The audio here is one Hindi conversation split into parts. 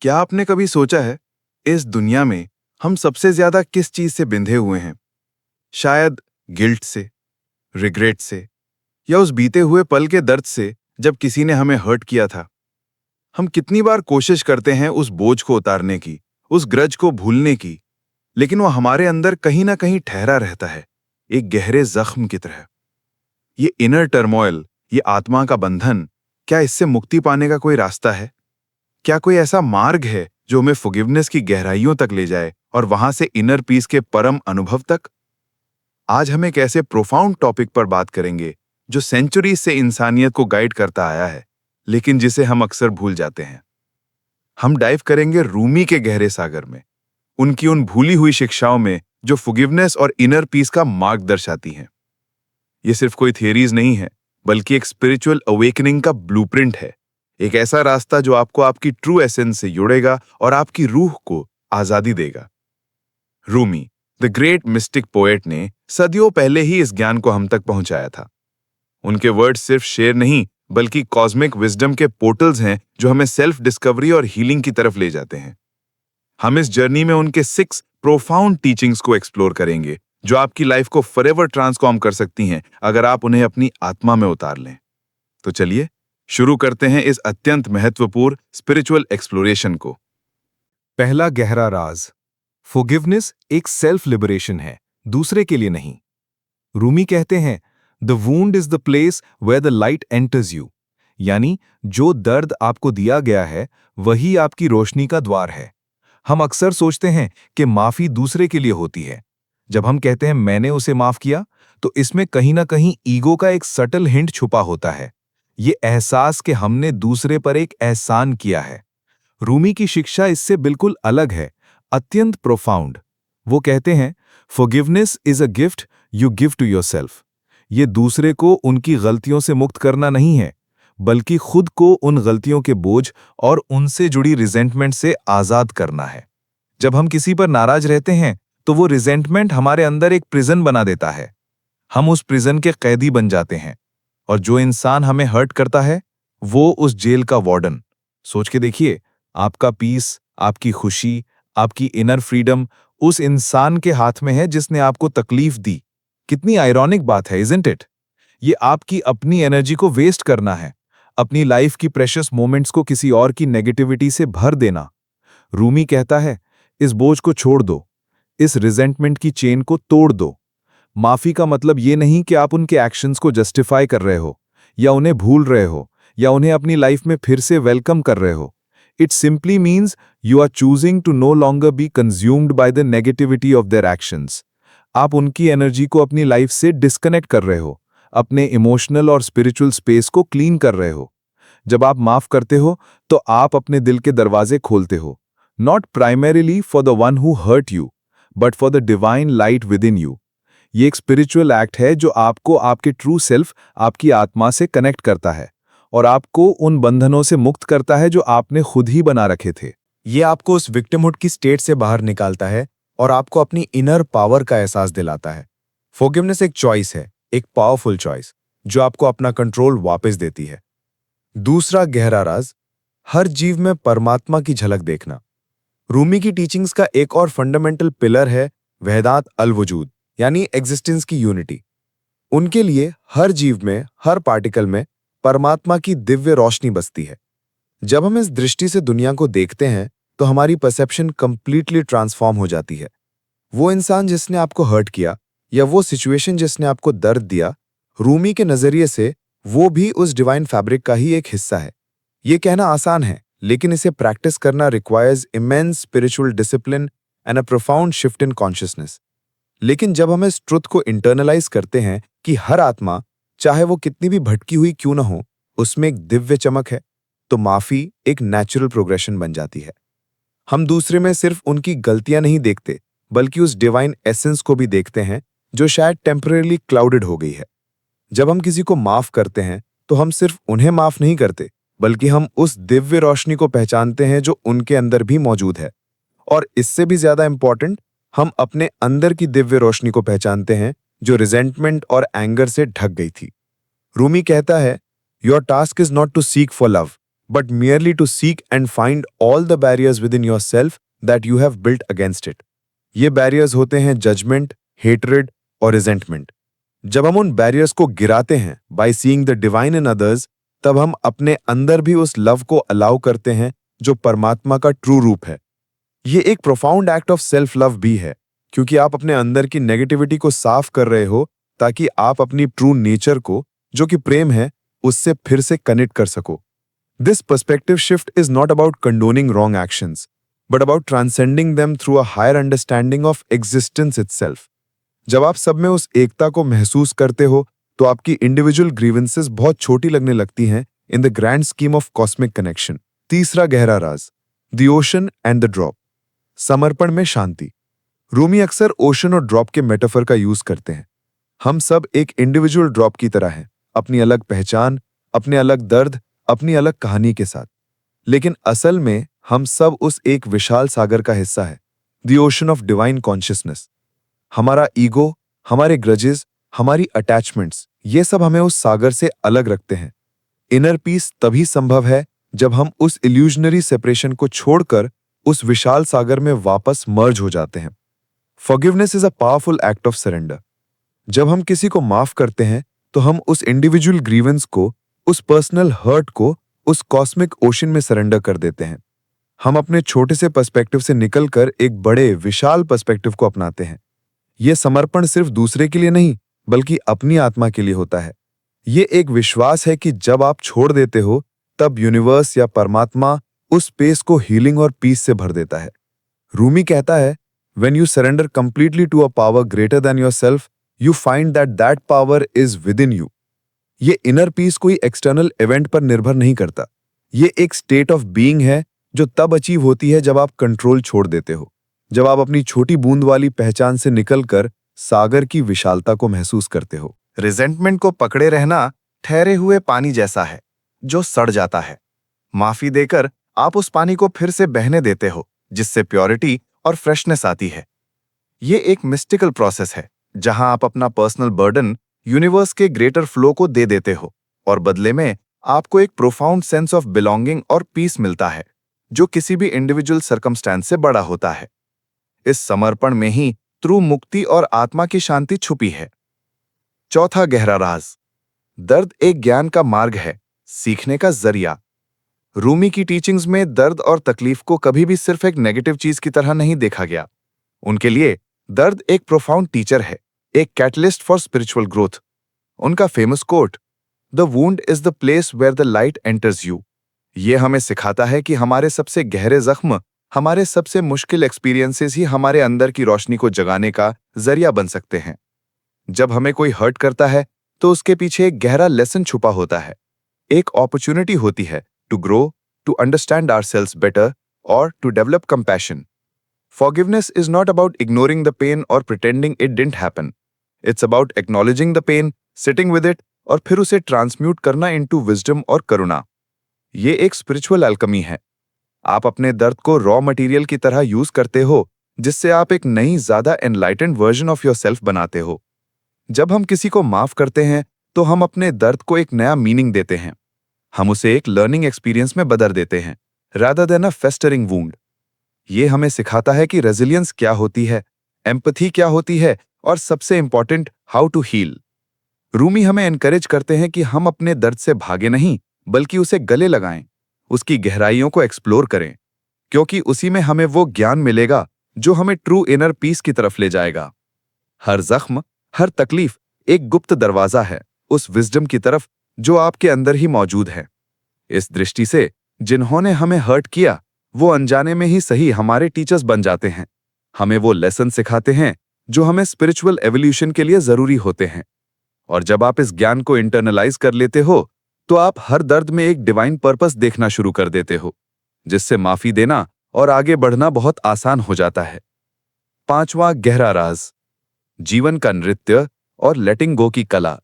क्या आपने कभी सोचा है, इस दुनिया में हम सबसे ज्यादा किस चीज से बिंधे हुए हैं? शायद गिल्ट से, रिग्रेट से, या उस बीते हुए पल के दर्द से जब किसी ने हमें हर्ट किया था। हम कितनी बार कोशिश करते हैं उस बोझ को उतारने की, उस ग्रज को भूलने की, लेकिन वो हमारे अंदर कहीं ना कहीं ठहरा रहता है, एक गहरे जख्म की तरह। ये इनर टर्मोइल, ये आत्मा का बंधन, क्या इससे मुक्ति पाने का कोई रास्ता है? क्या कोई ऐसा मार्ग है जो हमें फॉरगिवनेस की गहराइयों तक ले जाए और वहां से इनर पीस के परम अनुभव तक? आज हम एक ऐसे प्रोफाउंड टॉपिक पर बात करेंगे जो सेंचुरी से इंसानियत को गाइड करता आया है, लेकिन जिसे हम अक्सर भूल जाते हैं। हम डाइव करेंगे रूमी के गहरे सागर में, उनकी उन भूली हुई शिक्षाओं में जो फॉरगिवनेस और इनर पीस का मार्ग दर्शाती हैं। ये सिर्फ कोई थियरीज नहीं है, बल्कि एक स्पिरिचुअल अवेकनिंग का ब्लूप्रिंट है। एक ऐसा रास्ता जो आपको आपकी ट्रू एसेंस से जुड़ेगा और आपकी रूह को आजादी देगा। Rumi, the great mistake poet, ने सदियों पहले ही इस ज्ञान को हम तक पहुंचाया था। उनके वर्ड्स सिर्फ शेर नहीं, बल्कि कॉस्मिक विजडम के पोर्टल्स हैं जो हमें सेल्फ डिस्कवरी और हीलिंग की तरफ ले जाते हैं। हम इस जर्नी में उनके 6 प्रोफाउंड टीचिंग्स को एक्सप्लोर करेंगे, जो आपकी लाइफ को फॉरएवर ट्रांसफॉर्म कर सकती हैं अगर आप उन्हें अपनी आत्मा में उतार लें। तो चलिए शुरू करते हैं इस अत्यंत महत्वपूर्ण स्पिरिचुअल एक्सप्लोरेशन को। पहला गहरा राज, फॉरगिवनेस एक सेल्फ लिबरेशन है, दूसरे के लिए नहीं। रूमी कहते हैं, the wound is the place where the light enters you, यानी जो दर्द आपको दिया गया है वही आपकी रोशनी का द्वार है। हम अक्सर सोचते हैं कि माफी दूसरे के लिए होती है। जब हम कहते हैं मैंने उसे माफ किया, तो इसमें कहीं ना कहीं ईगो का एक सटल हिंट छुपा होता है, ये एहसास कि हमने दूसरे पर एक एहसान किया है। रूमी की शिक्षा इससे बिल्कुल अलग है, अत्यंत प्रोफाउंड। वो कहते हैं, forgiveness is a gift you give to yourself. ये दूसरे को उनकी गलतियों से मुक्त करना नहीं है, बल्कि खुद को उन गलतियों के बोझ और उनसे जुड़ी रिजेंटमेंट से आजाद करना है। जब हम किसी पर नाराज रहते हैं, तो वो रिजेंटमेंट हमारे अंदर एक प्रिजन बना देता है। हम उस प्रिजन के कैदी बन जाते हैं, और जो इंसान हमें हर्ट करता है, वो उस जेल का वार्डन। सोच के देखिए, आपका पीस, आपकी खुशी, आपकी इनर फ्रीडम उस इंसान के हाथ में है जिसने आपको तकलीफ दी। कितनी आयरॉनिक बात है, इज़न्ट इट? ये आपकी अपनी एनर्जी को वेस्ट करना है, अपनी लाइफ की प्रेशियस मोमेंट्स को किसी और की नेगेटिविटी से भर देना। रूमी कहता है, इस बोझ को छोड़ दो, इस रिजेंटमेंट की चेन को तोड़ दो। माफी का मतलब ये नहीं कि आप उनके एक्शंस को जस्टिफाई कर रहे हो, या उन्हें भूल रहे हो, या उन्हें अपनी लाइफ में फिर से वेलकम कर रहे हो। It simply means you are choosing to no longer be consumed by the negativity of their actions. आप उनकी एनर्जी को अपनी लाइफ से डिस्कनेक्ट कर रहे हो, अपने इमोशनल और स्पिरिचुअल स्पेस को क्लीन कर रहे हो। जब आप माफ करते हो, तो आप अपने दिल के दरवाजे खोलते हो, not primarily for the one who hurt you, but for the divine light within you. ये एक स्पिरिचुअल एक्ट है जो आपको आपके ट्रू सेल्फ, आपकी आत्मा से कनेक्ट करता है, और आपको उन बंधनों से मुक्त करता है जो आपने खुद ही बना रखे थे। ये आपको उस विक्टिमहुड की स्टेट से बाहर निकालता है और आपको अपनी इनर पावर का एहसास दिलाता है। फॉरगिवनेस एक चॉइस है, एक पावरफुल चॉइस, जो आपको अपना कंट्रोल वापस देती है। दूसरा गहरा राज, हर जीव में परमात्मा की झलक देखना। रूमी की टीचिंग्स का एक और फंडामेंटल पिलर है वहदात अल वजूद, यानी एग्जिस्टेंस की यूनिटी। उनके लिए हर जीव में, हर पार्टिकल में परमात्मा की दिव्य रोशनी बसती है। जब हम इस दृष्टि से दुनिया को देखते हैं, तो हमारी परसेप्शन कंप्लीटली ट्रांसफॉर्म हो जाती है। वो इंसान जिसने आपको हर्ट किया, या वो सिचुएशन जिसने आपको दर्द दिया, रूमी के नजरिए से वो भी उस डिवाइन फैब्रिक का ही एक हिस्सा है। ये कहना आसान है, लेकिन इसे प्रैक्टिस करना requires immense spiritual discipline and a profound shift in consciousness. लेकिन जब हम इस ट्रुथ को इंटरनलाइज करते हैं कि हर आत्मा, चाहे वो कितनी भी भटकी हुई क्यों ना हो, उसमें एक दिव्य चमक है, तो माफी एक नेचुरल प्रोग्रेशन बन जाती है। हम दूसरे में सिर्फ उनकी गलतियां नहीं देखते, बल्कि उस डिवाइन एसेंस को भी देखते हैं जो शायद टेम्परेली क्लाउडेड हो गई है। जब हम किसी को माफ करते हैं, तो हम सिर्फ उन्हें माफ नहीं करते, बल्कि हम उस दिव्य रोशनी को पहचानते हैं जो उनके अंदर भी मौजूद है। और इससे भी ज्यादा इंपॉर्टेंट, हम अपने अंदर की दिव्य रोशनी को पहचानते हैं जो रिजेंटमेंट और एंगर से ढक गई थी। रूमी कहता है, your task is not to seek for love, but merely to seek and find all the barriers within yourself that you have built against it. ये barriers होते हैं judgment, hatred और resentment. जब हम उन barriers को गिराते हैं by seeing the divine in others, तब हम अपने अंदर भी उस love को allow करते हैं जो परमात्मा का true रूप है. ये एक profound act of self-love भी है, क्योंकि आप अपने अंदर की negativity को साफ कर रहे हो ताकि आप अपनी true nature को, जो कि प्रेम है, उससे फिर से connect कर सको. This perspective shift is not about condoning wrong actions, but about transcending them through a higher understanding of existence itself. जब आप सब में उस एकता को महसूस करते हो, तो आपकी individual grievances बहुत छोटी लगने लगती हैं in the grand scheme of cosmic connection. तीसरा गहरा राज, the ocean and the drop. समर्पण में शांति. रूमी अक्सर ओशन और ड्रॉप के मेटाफर का यूज करते हैं. हम सब एक इंडिविजुअल ड्रॉप की तरह हैं, अपनी अलग पहचान, अपने अलग दर्द, अपनी अलग कहानी के साथ. लेकिन असल में हम सब उस एक विशाल सागर का हिस्सा है, the ocean of divine consciousness. हमारा ईगो, हमारे ग्रजेस, हमारी अटैचमेंट्स, ये सब हमें उस सागर से अलग रखते हैं. इनर पीस तभी संभव है जब हम उस इल्यूजनरी सेपरेशन को छोड़कर उस विशाल सागर में वापस मर्ज हो जाते हैं. Forgiveness is a powerful act of surrender. जब हम किसी को माफ करते हैं तो हम उस इंडिविजुअल ग्रीवेंस को, उस पर्सनल हर्ट को उस कॉस्मिक ओशन में सरेंडर कर देते हैं. हम अपने छोटे से पर्सपेक्टिव से निकलकर एक बड़े विशाल पर्सपेक्टिव को अपनाते हैं. यह समर्पण सिर्फ दूसरे के लिए नहीं, बल्कि अपनी आत्मा के लिए होता है. ये एक विश्वास है कि जब आप छोड़ देते हो, तब यूनिवर्स या परमात्मा उस स्पेस को हीलिंग और पीस से भर देता है. रूमी कहता है, when you surrender completely to a power greater than yourself, you find that that power is within you. ये इनर पीस कोई एक्सटर्नल इवेंट पर निर्भर नहीं करता. ये एक स्टेट ऑफ बीइंग है जो तब अचीव होती है जब आप कंट्रोल छोड़ देते हो, जब आप अपनी छोटी बूंद वाली पहचान से निकलकर सागर की विशालता को महसूस करते हो. रिजेंटमेंट को पकड़े रहना ठहरे हुए पानी जैसा है जो सड़ जाता है. माफी देकर आप उस पानी को फिर से बहने देते हो, जिससे प्योरिटी और फ्रेशनेस आती है. ये एक मिस्टिकल प्रोसेस है जहां आप अपना पर्सनल बर्डन यूनिवर्स के ग्रेटर फ्लो को दे देते हो और बदले में आपको एक प्रोफाउंड सेंस ऑफ बिलोंगिंग और पीस मिलता है जो किसी भी इंडिविजुअल सर्कमस्टेंस से बड़ा होता है. इस समर्पण में ही ट्रू मुक्ति और आत्मा की शांति छुपी है. चौथा गहरा राज, दर्द एक ज्ञान का मार्ग है, सीखने का जरिया. रूमी की टीचिंग्स में दर्द और तकलीफ को कभी भी सिर्फ एक नेगेटिव चीज की तरह नहीं देखा गया. उनके लिए दर्द एक प्रोफाउंड टीचर है, एक कैटलिस्ट फॉर स्पिरिचुअल ग्रोथ. उनका famous quote, the wound is the place where the light enters you, ये हमें सिखाता है कि हमारे सबसे गहरे जख्म, हमारे सबसे मुश्किल एक्सपीरियंसेस ही हमारे अंदर की रोशनी को जगाने का जरिया बन सकते हैं. जब हमें कोई हर्ट करता है तो उसके पीछे एक गहरा लेसन छुपा होता है, एक अपॉर्चुनिटी होती है to grow, to understand ourselves better, or to develop compassion. Forgiveness is not about ignoring the pain or pretending it didn't happen. It's about acknowledging the pain, sitting with it, और फिर उसे transmute करना into wisdom और करुणा. ये एक spiritual alchemy है. आप अपने दर्द को raw material की तरह यूज करते हो, जिससे आप एक नई ज्यादा enlightened version of yourself बनाते हो. जब हम किसी को माफ करते हैं, तो हम अपने दर्द को एक नया मीनिंग देते हैं. हम उसे एक लर्निंग एक्सपीरियंस में बदल देते हैं, rather than a festering wound. ये हमें सिखाता है कि रेजिलियंस क्या होती है, एम्पैथी क्या होती है, और सबसे important, how to heal. Rumi हमें एनकरेज करते हैं कि हम अपने दर्द से भागे नहीं, बल्कि उसे गले लगाएं, उसकी गहराइयों को एक्सप्लोर करें, क्योंकि उसी में हमें वो ज्ञान मिलेगा जो हमें ट्रू इनर पीस की तरफ ले जाएगा. हर जख्म, हर तकलीफ एक गुप्त दरवाजा है उस विजडम की तरफ जो आपके अंदर ही मौजूद है. इस दृष्टि से जिन्होंने हमें हर्ट किया, वो अनजाने में ही सही हमारे टीचर्स बन जाते हैं. हमें वो लेसन सिखाते हैं जो हमें स्पिरिचुअल एवोल्यूशन के लिए जरूरी होते हैं. और जब आप इस ज्ञान को इंटरनलाइज कर लेते हो, तो आप हर दर्द में एक डिवाइन पर्पस देखना शुरू कर देते हो, जिससे माफी देना और आगे बढ़ना बहुत आसान हो जाता है. पांचवां गहरा राज, जीवन का नृत्य और लेटिंग गो की कला.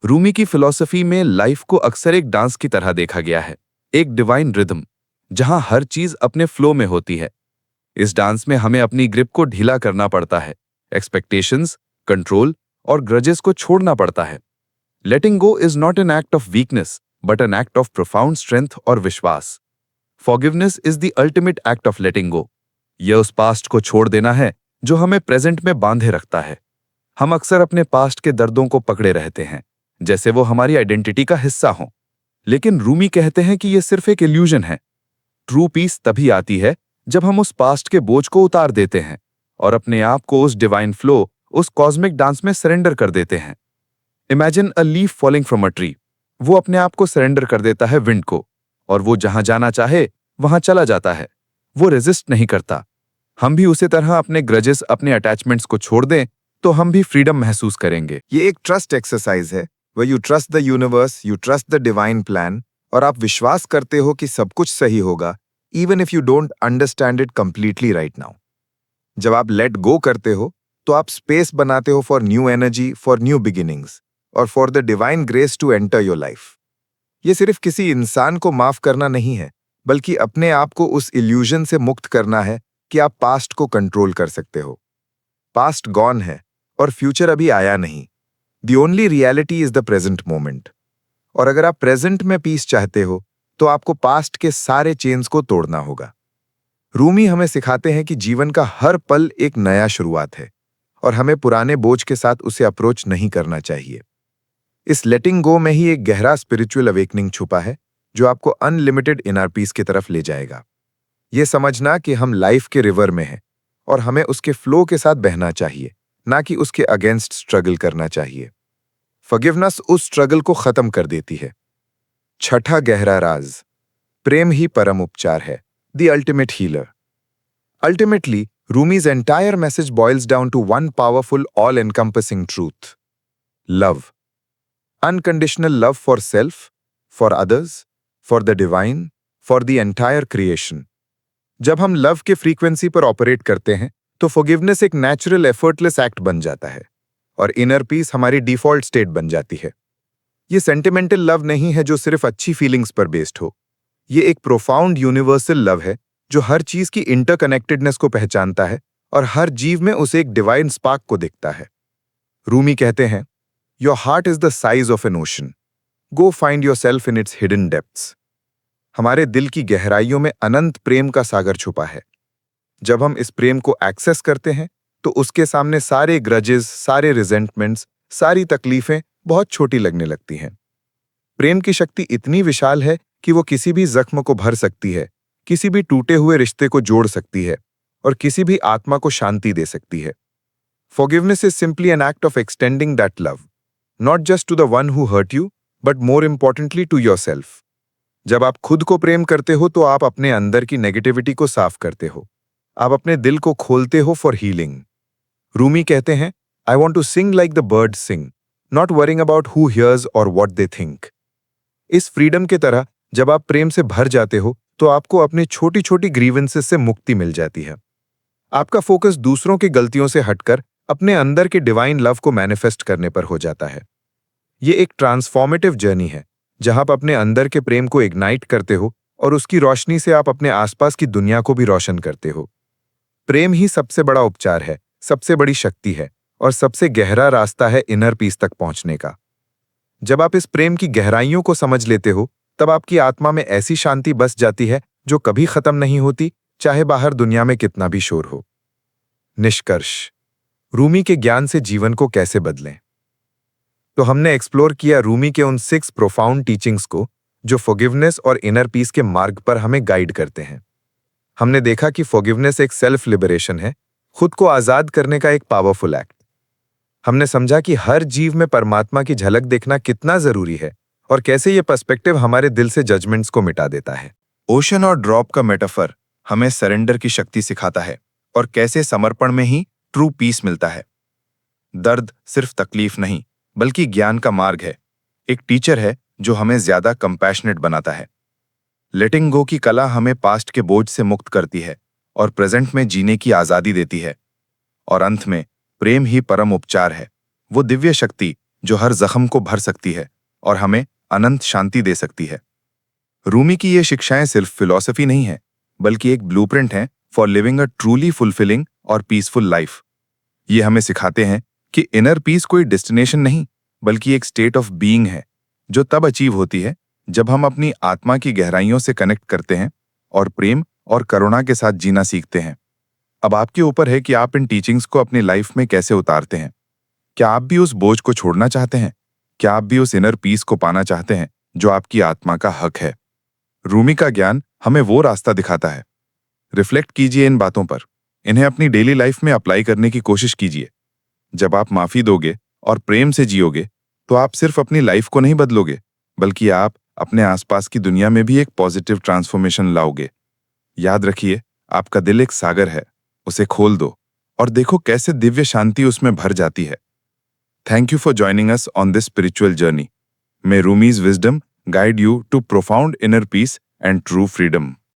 रूमी की फिलॉसफी में लाइफ को अक्सर एक डांस की तरह देखा गया है, एक डिवाइन रिदम जहां हर चीज अपने फ्लो में होती है. इस डांस में हमें अपनी ग्रिप को ढीला करना पड़ता है, एक्सपेक्टेशंस, कंट्रोल और ग्रजेस को छोड़ना पड़ता है. Letting go is not an act of weakness, but an act of profound strength और विश्वास। Forgiveness is the ultimate act of letting go। यह उस पास्ट को छोड़ देना है जो हमें प्रेजेंट में बांधे रखता है। हम अक्सर अपने पास्ट के दर्दों को पकड़े रहते हैं, जैसे वो हमारी आइडेंटिटी का हिस्सा हों। लेकिन रूमी कहते हैं कि यह सिर्फ एक इल्यूजन है। ट्रू पीस तभी आती है जब हम उस पास्ट के बोझ को उतार देते हैं और अपने आप को उस डिवाइन फ्लो, उस कॉस्मिक डांस में सरेंडर कर देते हैं। Imagine a leaf falling from a tree. वो अपने आप को सरेंडर कर देता है विंड को, और वो जहां जाना चाहे वहां चला जाता है। वो रेजिस्ट नहीं करता। हम भी उसी तरह अपने ग्रजेस, अपने अटैचमेंट्स को छोड़ दें तो हम भी फ्रीडम महसूस करेंगे। ये एक ट्रस्ट एक्सरसाइज है, where you trust the universe, you trust the divine plan, और आप विश्वास करते हो कि सब कुछ सही होगा, even if you don't understand it completely right now. जब आप let go करते हो, तो आप स्पेस बनाते हो for new energy, for new beginnings, और for the divine grace to enter your life. ये सिर्फ किसी इंसान को माफ करना नहीं है, बल्कि अपने आप को उस इल्यूजन से मुक्त करना है कि आप पास्ट को कंट्रोल कर सकते हो। पास्ट गॉन है और फ्यूचर अभी आया नहीं। The only reality is the present moment. और अगर आप प्रेजेंट में पीस चाहते हो तो आपको पास्ट के सारे चेन्स को तोड़ना होगा। रूमी हमें सिखाते हैं कि जीवन का हर पल एक नया शुरुआत है और हमें पुराने बोझ के साथ उसे अप्रोच नहीं करना चाहिए। इस लेटिंग गो में ही एक गहरा स्पिरिचुअल अवेकनिंग छुपा है जो आपको अनलिमिटेड इनर पीस की तरफ ले जाएगा। यह समझना कि हम लाइफ के रिवर में हैं और हमें उसके फ्लो के साथ बहना चाहिए, ना कि उसके अगेंस्ट स्ट्रगल करना चाहिए। फॉरगिवनेस उस स्ट्रगल को खत्म कर देती है। छठा गहरा राज, प्रेम ही परम उपचार है, the ultimate healer. Ultimately, Rumi's entire message boils down to one powerful, all encompassing truth: love. Unconditional love for self, for others, for the divine, for the entire creation. जब हम लव के फ्रीक्वेंसी पर ऑपरेट करते हैं तो फॉरगिवनेस एक नेचुरल एफर्टलेस एक्ट बन जाता है और इनर पीस हमारी डिफॉल्ट स्टेट बन जाती है। ये सेंटिमेंटल लव नहीं है जो सिर्फ अच्छी फीलिंग्स पर बेस्ड हो। ये एक प्रोफाउंड यूनिवर्सल लव है जो हर चीज की इंटरकनेक्टेडनेस को पहचानता है और हर जीव में उसे एक डिवाइन स्पार्क को दिखता है। रूमी कहते हैं, your heart is the size of N ocean, go find your self in its hidden depths. हमारे दिल की गहराइयों में अनंत प्रेम का सागर छुपा है। जब हम इस प्रेम को एक्सेस करते हैं तो उसके सामने सारे ग्रजेस, सारे रिजेंटमेंट्स, सारी तकलीफें बहुत छोटी लगने लगती हैं। प्रेम की शक्ति इतनी विशाल है कि वो किसी भी जख्म को भर सकती है, किसी भी टूटे हुए रिश्ते को जोड़ सकती है और किसी भी आत्मा को शांति दे सकती है। Forgiveness is simply an act of extending that love, not just to the one who hurt you, but more importantly to yourself. जब आप खुद को प्रेम करते हो तो आप अपने अंदर की नेगेटिविटी को साफ करते हो। आप अपने दिल को खोलते हो फॉर हीलिंग। रूमी कहते हैं, I want to sing like the bird sing, not worrying about who hears और वॉट दे थिंक। इस फ्रीडम की तरह जब आप प्रेम से भर जाते हो तो आपको अपनी छोटी छोटी ग्रीवेंसेस से मुक्ति मिल जाती है। आपका फोकस दूसरों की गलतियों से हटकर अपने अंदर के डिवाइन लव को मैनिफेस्ट करने पर हो जाता है। ये एक ट्रांसफॉर्मेटिव जर्नी है जहां आप अपने अंदर के प्रेम को इग्नाइट करते हो और उसकी रोशनी से आप अपने आसपास की दुनिया को भी रोशन करते हो। प्रेम ही सबसे बड़ा उपचार है, सबसे बड़ी शक्ति है और सबसे गहरा रास्ता है इनर पीस तक पहुंचने का। जब आप इस प्रेम की गहराइयों को समझ लेते हो तब आपकी आत्मा में ऐसी शांति बस जाती है जो कभी खत्म नहीं होती, चाहे बाहर दुनिया में कितना भी शोर हो। निष्कर्ष, रूमी के ज्ञान से जीवन को कैसे बदलें? तो हमने एक्सप्लोर किया रूमी के उन 6 प्रोफाउंड टीचिंग्स को जो फॉरगिवनेस और इनर पीस के मार्ग पर हमें गाइड करते हैं। हमने देखा कि फॉरगिवनेस एक सेल्फ लिबरेशन है, खुद को आजाद करने का एक पावरफुल एक्ट। हमने समझा कि हर जीव में परमात्मा की झलक देखना कितना जरूरी है और कैसे ये पर्सपेक्टिव हमारे दिल से जजमेंट्स को मिटा देता है। ओशन और ड्रॉप का मेटाफर हमें सरेंडर की शक्ति सिखाता है और कैसे समर्पण में ही ट्रू पीस मिलता है। दर्द सिर्फ तकलीफ नहीं बल्कि ज्ञान का मार्ग है, एक टीचर है जो हमें ज्यादा कंपैशनेट बनाता है। लेटिंग गो की कला हमें पास्ट के बोझ से मुक्त करती है और प्रेजेंट में जीने की आजादी देती है। और अंत में प्रेम ही परम उपचार है, वो दिव्य शक्ति जो हर जख्म को भर सकती है और हमें अनंत शांति दे सकती है। रूमी की ये शिक्षाएं सिर्फ फिलॉसफी नहीं है बल्कि एक ब्लूप्रिंट है for living a truly fulfilling और पीसफुल लाइफ। ये हमें सिखाते हैं कि इनर पीस कोई डेस्टिनेशन नहीं बल्कि एक स्टेट ऑफ बीइंग है जो तब अचीव होती है जब हम अपनी आत्मा की गहराइयों से कनेक्ट करते हैं और प्रेम और करुणा के साथ जीना सीखते हैं। अब आपके ऊपर है कि आप इन टीचिंग्स को अपनी लाइफ में कैसे उतारते हैं। क्या आप भी उस बोझ को छोड़ना चाहते हैं? क्या आप भी उस इनर पीस को पाना चाहते हैं जो आपकी आत्मा का हक है? रूमी का ज्ञान हमें वो रास्ता दिखाता है। रिफ्लेक्ट कीजिए इन बातों पर, इन्हें अपनी डेली लाइफ में अप्लाई करने की कोशिश कीजिए। जब आप माफी दोगे और प्रेम से जियोगे, तो आप सिर्फ अपनी लाइफ को नहीं बदलोगे, बल्कि आप अपने आसपास की दुनिया में भी एक पॉजिटिव ट्रांसफॉर्मेशन लाओगे। याद रखिए, आपका दिल एक सागर है, उसे खोल दो और देखो कैसे दिव्य शांति उसमें भर जाती है। Thank you for joining us on this spiritual journey. May Rumi's wisdom guide you to profound inner peace and true freedom.